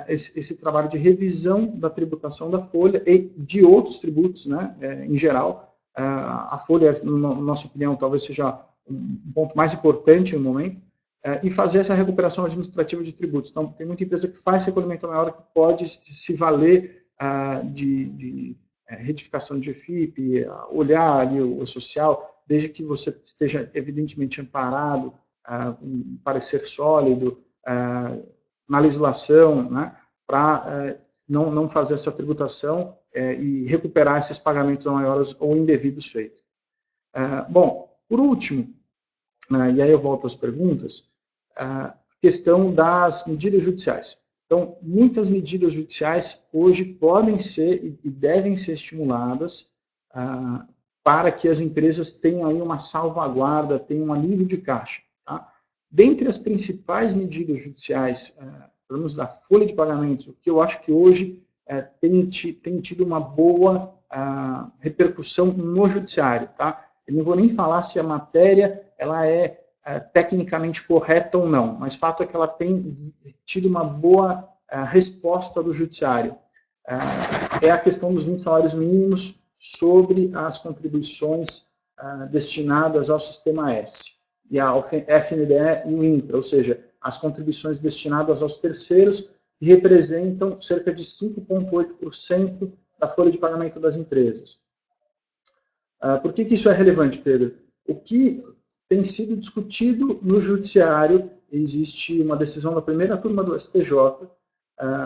esse trabalho de revisão da tributação da folha e de outros tributos, né, em geral. A folha, na nossa opinião, talvez seja um ponto mais importante no momento, e fazer essa recuperação administrativa de tributos. Então, tem muita empresa que faz recolhimento maior que pode se valer de retificação de FIP, olhar ali o social, desde que você esteja evidentemente amparado, um parecer sólido, na legislação, né, para não fazer essa tributação e recuperar esses pagamentos maiores ou indevidos feitos. Bom, por último, e aí eu volto às perguntas, a questão das medidas judiciais. Então, muitas medidas judiciais hoje podem ser e devem ser estimuladas para que as empresas tenham aí uma salvaguarda, tenham um alívio de caixa. Tá? Dentre as principais medidas judiciais, pelo menos da folha de pagamentos, o que eu acho que hoje tem tido uma boa repercussão no judiciário. Tá? Eu não vou nem falar se a matéria ela é tecnicamente correta ou não, mas o fato é que ela tem tido uma boa resposta do judiciário. É a questão dos 20 salários mínimos sobre as contribuições destinadas ao Sistema S, e ao FNDE e o INCRA, ou seja, as contribuições destinadas aos terceiros, que representam cerca de 5,8% da folha de pagamento das empresas. Por que isso é relevante, Pedro? O que tem sido discutido no judiciário, existe uma decisão da primeira turma do STJ,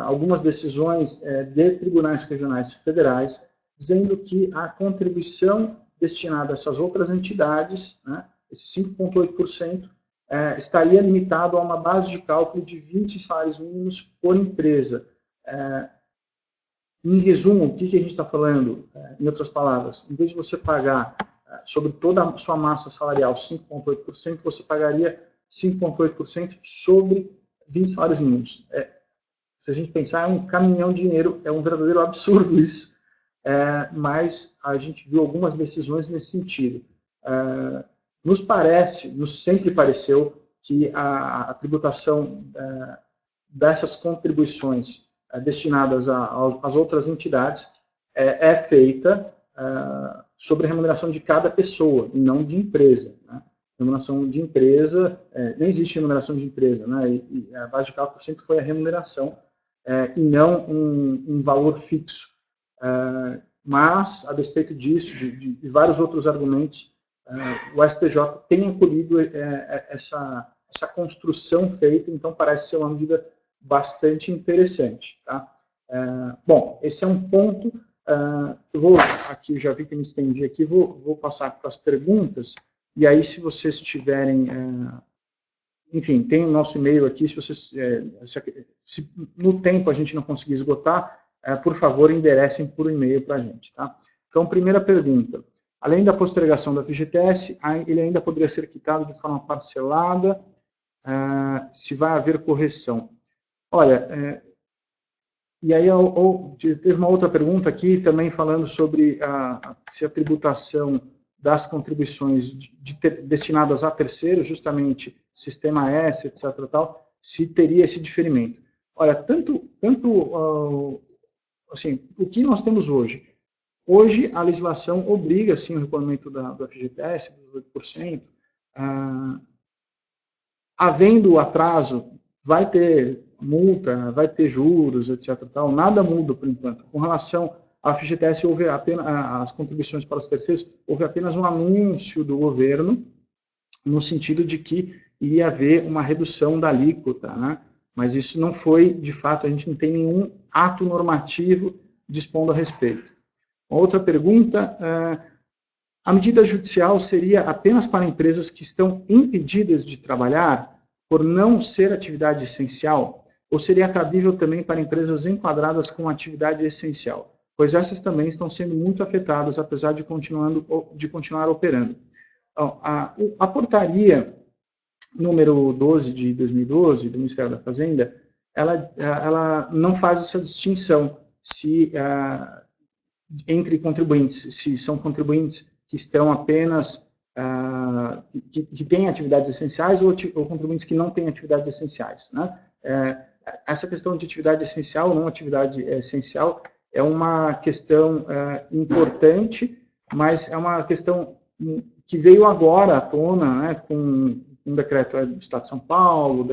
algumas decisões de tribunais regionais federais, dizendo que a contribuição destinada a essas outras entidades, né, esse 5,8%, estaria limitado a uma base de cálculo de 20 salários mínimos por empresa. Em resumo, o que a gente está falando? Em outras palavras, em vez de você pagar sobre toda a sua massa salarial 5,8%, você pagaria 5,8% sobre 20 salários mínimos. Se a gente pensar, é um caminhão de dinheiro, é um verdadeiro absurdo isso, mas a gente viu algumas decisões nesse sentido. Nos sempre pareceu que a tributação dessas contribuições destinadas às outras entidades é feita sobre a remuneração de cada pessoa, e não de empresa. Né? Remuneração de empresa, nem existe remuneração de empresa, né? E a base de cálculo sempre foi a remuneração, e não um valor fixo. Mas, a despeito disso, de vários outros argumentos, o STJ tem acolhido essa construção feita, então parece ser uma medida bastante interessante. Tá? Bom, esse é um ponto. Eu vou aqui, já vi que me estendi aqui, vou passar para as perguntas, e aí se vocês tiverem, enfim, tem o nosso e-mail aqui, se vocês, se no tempo a gente não conseguir esgotar, por favor, enderecem por e-mail para a gente, tá? Então, primeira pergunta, além da postergação da FGTS, ele ainda poderia ser quitado de forma parcelada, se vai haver correção. Olha, e aí teve uma outra pergunta aqui também falando sobre se a tributação das contribuições destinadas a terceiros, justamente sistema S, etc. Tal, se teria esse diferimento. Olha, assim, o que nós temos hoje? Hoje a legislação obriga, sim, o recolhimento do FGTS, dos 8%. Havendo atraso, vai ter multa, vai ter juros, etc. Tal, nada muda por enquanto. Com relação à FGTS, houve apenas as contribuições para os terceiros, houve apenas um anúncio do governo, no sentido de que iria haver uma redução da alíquota, né? Mas isso não foi, de fato, a gente não tem nenhum ato normativo dispondo a respeito. Outra pergunta, a medida judicial seria apenas para empresas que estão impedidas de trabalhar por não ser atividade essencial, ou seria cabível também para empresas enquadradas com atividade essencial? Pois essas também estão sendo muito afetadas, apesar de continuar operando. Então, a portaria número 12 de 2012, do Ministério da Fazenda, ela não faz essa distinção entre contribuintes, se são contribuintes que estão apenas, que têm atividades essenciais ou contribuintes que não têm atividades essenciais, né? Essa questão de atividade essencial ou não atividade essencial é uma questão importante, mas é uma questão que veio agora à tona, né, com um decreto do Estado de São Paulo,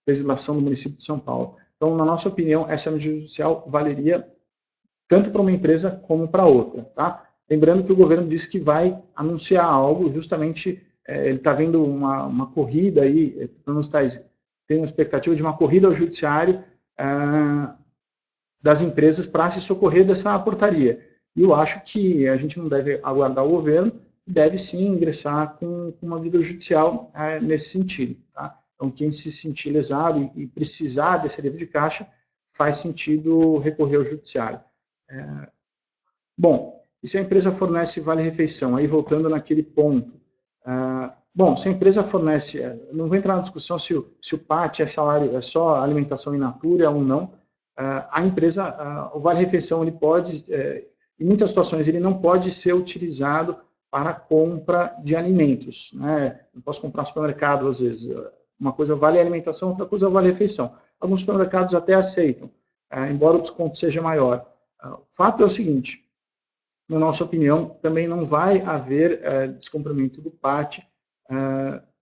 legislação do município de São Paulo. Então, na nossa opinião, essa medida judicial valeria tanto para uma empresa como para outra, tá? Lembrando que o governo disse que vai anunciar algo, justamente, ele está vendo uma corrida aí, tem uma expectativa de uma corrida ao judiciário das empresas para se socorrer dessa portaria. E eu acho que a gente não deve aguardar o governo, deve sim ingressar com uma medida judicial nesse sentido, tá? Então, quem se sentir lesado e precisar desse alívio de caixa, faz sentido recorrer ao judiciário. Bom, e se a empresa fornece vale-refeição? Aí, voltando naquele ponto. Bom, se a empresa fornece, não vou entrar na discussão se o PAT é salário, é só alimentação in natura ou não. A empresa, o vale-refeição, ele pode, em muitas situações, ele não pode ser utilizado para compra de alimentos, né? Eu posso comprar no supermercado, às vezes. Uma coisa vale alimentação, outra coisa vale refeição. Alguns supermercados até aceitam, embora o desconto seja maior. O fato é o seguinte, na nossa opinião, também não vai haver descumprimento do PAT,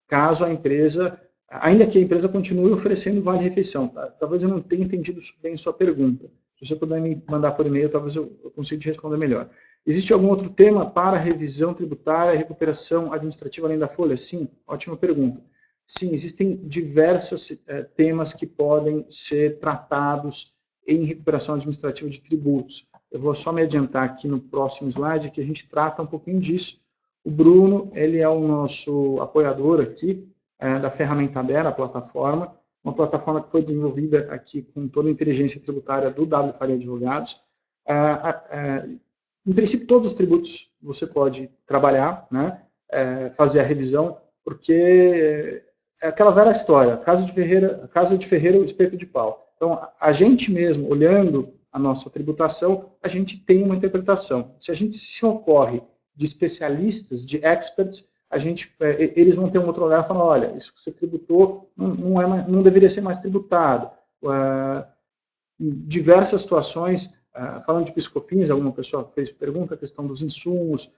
caso a empresa, ainda que a empresa continue oferecendo vale-refeição. Tá? Talvez eu não tenha entendido bem sua pergunta. Se você puder me mandar por e-mail, talvez eu consiga te responder melhor. Existe algum outro tema para revisão tributária e recuperação administrativa além da folha? Sim, ótima pergunta. Sim, existem diversos temas que podem ser tratados em recuperação administrativa de tributos. Eu vou só me adiantar aqui no próximo slide, que a gente trata um pouquinho disso. O Bruno, ele é o nosso apoiador aqui da ferramenta Bera, a plataforma, uma plataforma que foi desenvolvida aqui com toda a inteligência tributária do W. Faria Advogados. Em princípio, todos os tributos você pode trabalhar, né, fazer a revisão, porque é aquela velha história, casa de ferreiro, espeto de pau. Então, a gente mesmo, olhando a nossa tributação, a gente tem uma interpretação. Se a gente se ocorre de especialistas, de experts, eles vão ter um outro olhar e falar, olha, isso que você tributou não deveria ser mais tributado. Em diversas situações, falando de PIS/COFINS, alguma pessoa fez pergunta, a questão dos insumos,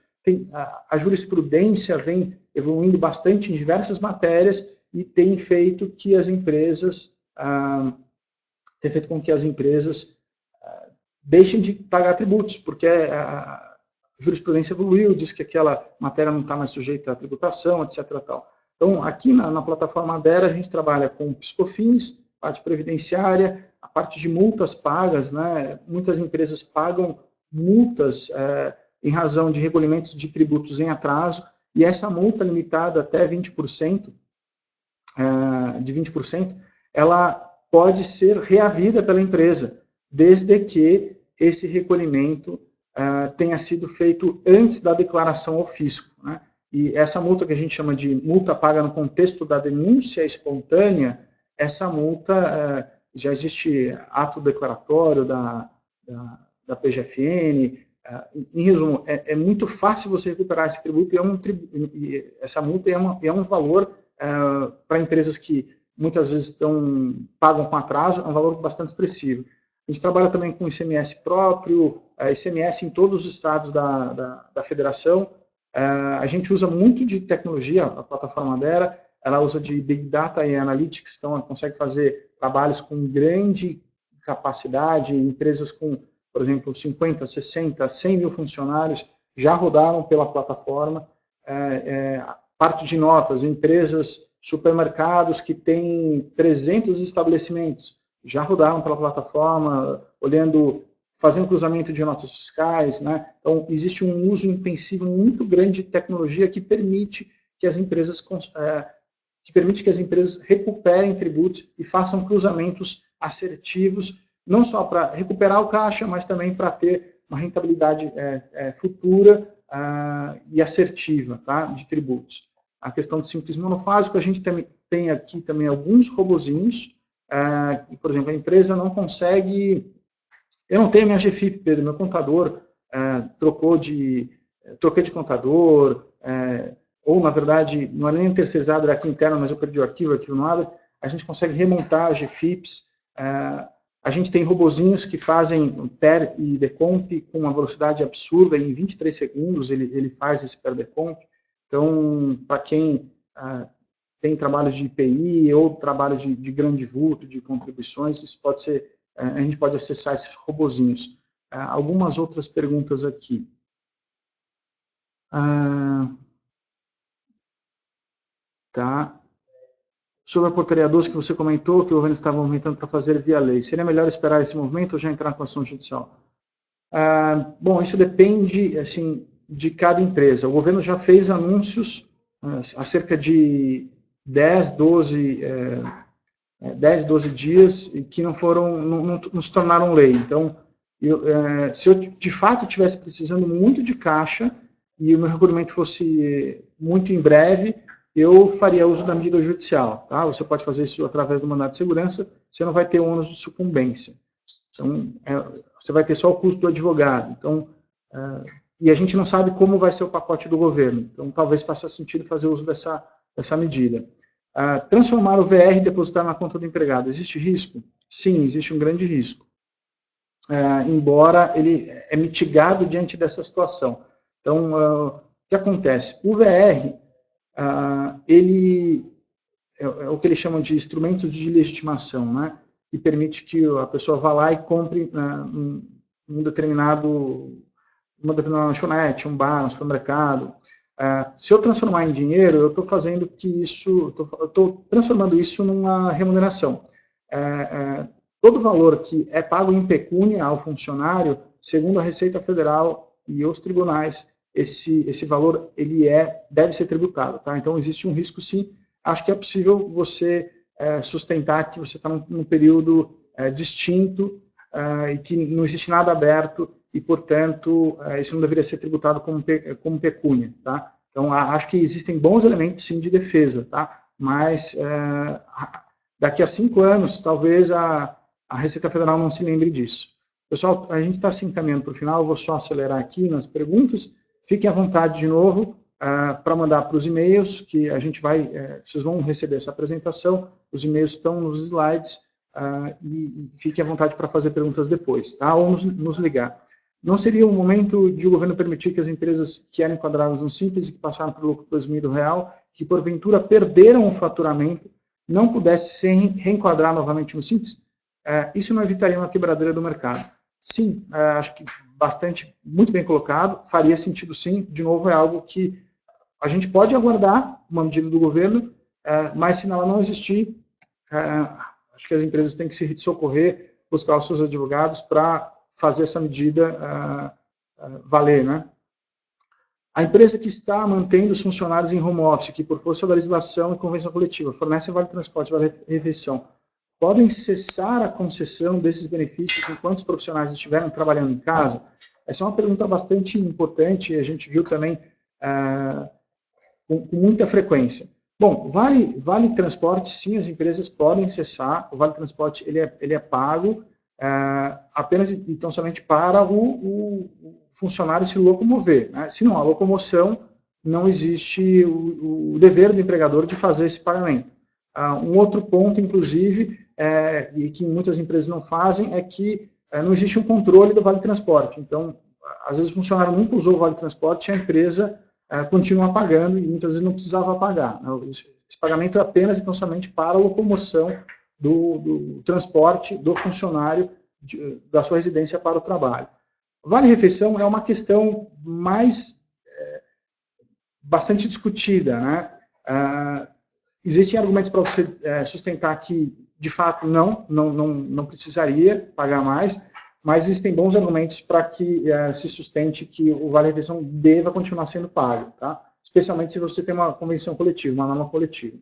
a jurisprudência vem evoluindo bastante em diversas matérias e tem feito que as empresas deixem de pagar tributos, porque a jurisprudência evoluiu, diz que aquela matéria não está mais sujeita à tributação, etc. Tal. Então, aqui na plataforma Bera, a gente trabalha com PIS/COFINS, parte previdenciária, a parte de multas pagas, né? Muitas empresas pagam multas em razão de recolhimentos de tributos em atraso, e essa multa limitada até 20%, ela pode ser reavida pela empresa, desde que esse recolhimento tenha sido feito antes da declaração ao fisco, né? E essa multa que a gente chama de multa paga no contexto da denúncia espontânea, essa multa, já existe ato declaratório da PGFN. Em resumo, é muito fácil você recuperar esse tributo, e essa multa é um valor para empresas que muitas vezes pagam com atraso, é um valor bastante expressivo. A gente trabalha também com ICMS próprio, ICMS em todos os estados da federação. A gente usa muito de tecnologia, a plataforma dela, ela usa de Big Data e Analytics, então ela consegue fazer trabalhos com grande capacidade, empresas com, por exemplo, 50, 60, 100 mil funcionários já rodaram pela plataforma. Parte de notas, empresas, supermercados que têm 300 estabelecimentos, já rodaram pela plataforma, fazendo cruzamento de notas fiscais, né? Então, existe um uso intensivo muito grande de tecnologia que permite que as empresas recuperem tributos e façam cruzamentos assertivos, não só para recuperar o caixa, mas também para ter uma rentabilidade futura e assertiva, tá, de tributos. A questão do simples monofásico, a gente tem aqui também alguns robozinhos. Por exemplo, a empresa não consegue... Eu não tenho minha GFIP, Pedro, meu contador troquei de contador, ou, na verdade, não é nem terceirizado, era aqui interno, mas eu perdi o arquivo não abre. A gente consegue remontar as GFIPs. A gente tem robozinhos que fazem PER e DECOMP com uma velocidade absurda, em 23 segundos ele faz esse PER DECOMP. Então, para quem tem trabalhos de IPI ou trabalhos de grande vulto, de contribuições, isso pode ser, a gente pode acessar esses robozinhos. Algumas outras perguntas aqui. Tá. Sobre a portaria 12 que você comentou, que o governo estava movimentando para fazer via lei, seria melhor esperar esse movimento ou já entrar com ação judicial? Bom, isso depende, assim, de cada empresa. O governo já fez anúncios há cerca de 10, 12 dias e que não se tornaram lei. Então, se eu de fato estivesse precisando muito de caixa e o meu recolhimento fosse muito em breve, eu faria uso da medida judicial. Tá? Você pode fazer isso através do mandado de segurança, você não vai ter ônus de sucumbência. Então, você vai ter só o custo do advogado. Então, e a gente não sabe como vai ser o pacote do governo. Então, talvez faça sentido fazer uso dessa medida. Transformar o VR e depositar na conta do empregado. Existe risco? Sim, existe um grande risco. Embora ele é mitigado diante dessa situação. Então, o que acontece? O VR, ele é o que eles chamam de instrumentos de legitimação, né? Que permite que a pessoa vá lá e compre uma determinada lanchonete, um bar, um supermercado. Se eu transformar em dinheiro, eu estou fazendo estou transformando isso numa remuneração. Todo valor que é pago em pecúnia ao funcionário, segundo a Receita Federal e os tribunais, esse valor deve ser tributado. Tá? Então, existe um risco, sim. Acho que é possível você sustentar que você está num período distinto e que não existe nada aberto e, portanto, isso não deveria ser tributado como pecúnia. Tá? Então, acho que existem bons elementos, sim, de defesa, tá? Mas daqui a 5 anos, talvez a Receita Federal não se lembre disso. Pessoal, a gente está se encaminhando para o final, eu vou só acelerar aqui nas perguntas. Fiquem à vontade de novo para mandar para os e-mails, que a gente vocês vão receber essa apresentação, os e-mails estão nos slides, e fiquem à vontade para fazer perguntas depois, tá? Ou nos ligar. Não seria o momento de o governo permitir que as empresas que eram enquadradas no Simples e que passaram pelo lucro presumido real, que porventura perderam o faturamento, não pudesse se reenquadrar novamente no Simples? Isso não evitaria uma quebradeira do mercado? Sim, acho que muito bem colocado, faria sentido sim. De novo, é algo que a gente pode aguardar uma medida do governo, mas se ela não existir, acho que as empresas têm que se socorrer, buscar os seus advogados para fazer essa medida valer, né? A empresa que está mantendo os funcionários em home office, que por força da legislação e convenção coletiva fornece vale transporte, vale refeição, podem cessar a concessão desses benefícios enquanto os profissionais estiverem trabalhando em casa? Essa é uma pergunta bastante importante e a gente viu também com muita frequência. Bom, vale transporte, sim, as empresas podem cessar. O vale transporte ele é pago apenas e tão somente para o funcionário se locomover, né? Se não há locomoção, não existe o dever do empregador de fazer esse pagamento. Um outro ponto, inclusive, e que muitas empresas não fazem, é que não existe um controle do vale transporte. Então, às vezes o funcionário nunca usou o vale transporte e a empresa continua pagando e muitas vezes não precisava pagar. Esse pagamento é apenas e tão somente para a locomoção do transporte do funcionário da sua residência para o trabalho. Vale-refeição é uma questão bastante discutida, né? Existem argumentos para você sustentar que, de fato, não precisaria pagar mais, mas existem bons argumentos para que se sustente que o vale-refeição deva continuar sendo pago, tá? Especialmente se você tem uma convenção coletiva, uma norma coletiva.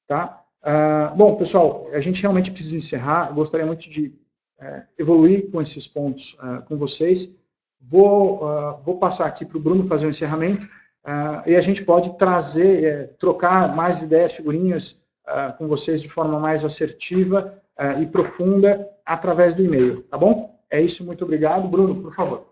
Tá? Bom, pessoal, a gente realmente precisa encerrar. Eu gostaria muito de evoluir com esses pontos com vocês. Vou passar aqui para o Bruno fazer o encerramento e a gente pode trocar mais ideias, figurinhas com vocês de forma mais assertiva e profunda através do e-mail, tá bom? É isso, muito obrigado. Bruno, por favor.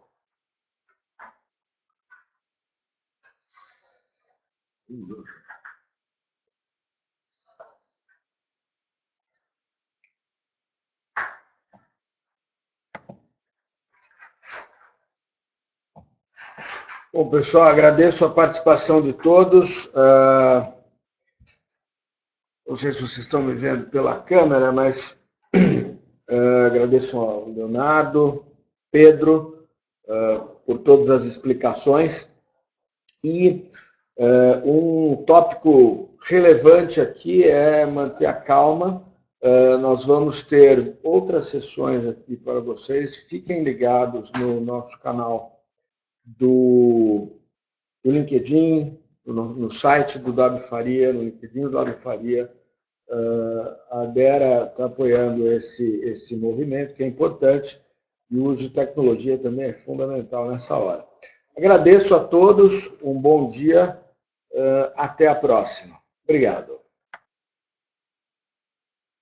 Bom, pessoal, agradeço a participação de todos. Não sei se vocês estão me vendo pela câmera, mas agradeço ao Leonardo, Pedro, por todas as explicações. E um tópico relevante aqui é manter a calma. Nós vamos ter outras sessões aqui para vocês. Fiquem ligados no nosso canal do LinkedIn, no site do W Faria, no LinkedIn do W Faria. A Dera está apoiando esse movimento, que é importante, e o uso de tecnologia também é fundamental nessa hora. Agradeço a todos, um bom dia, até a próxima. Obrigado.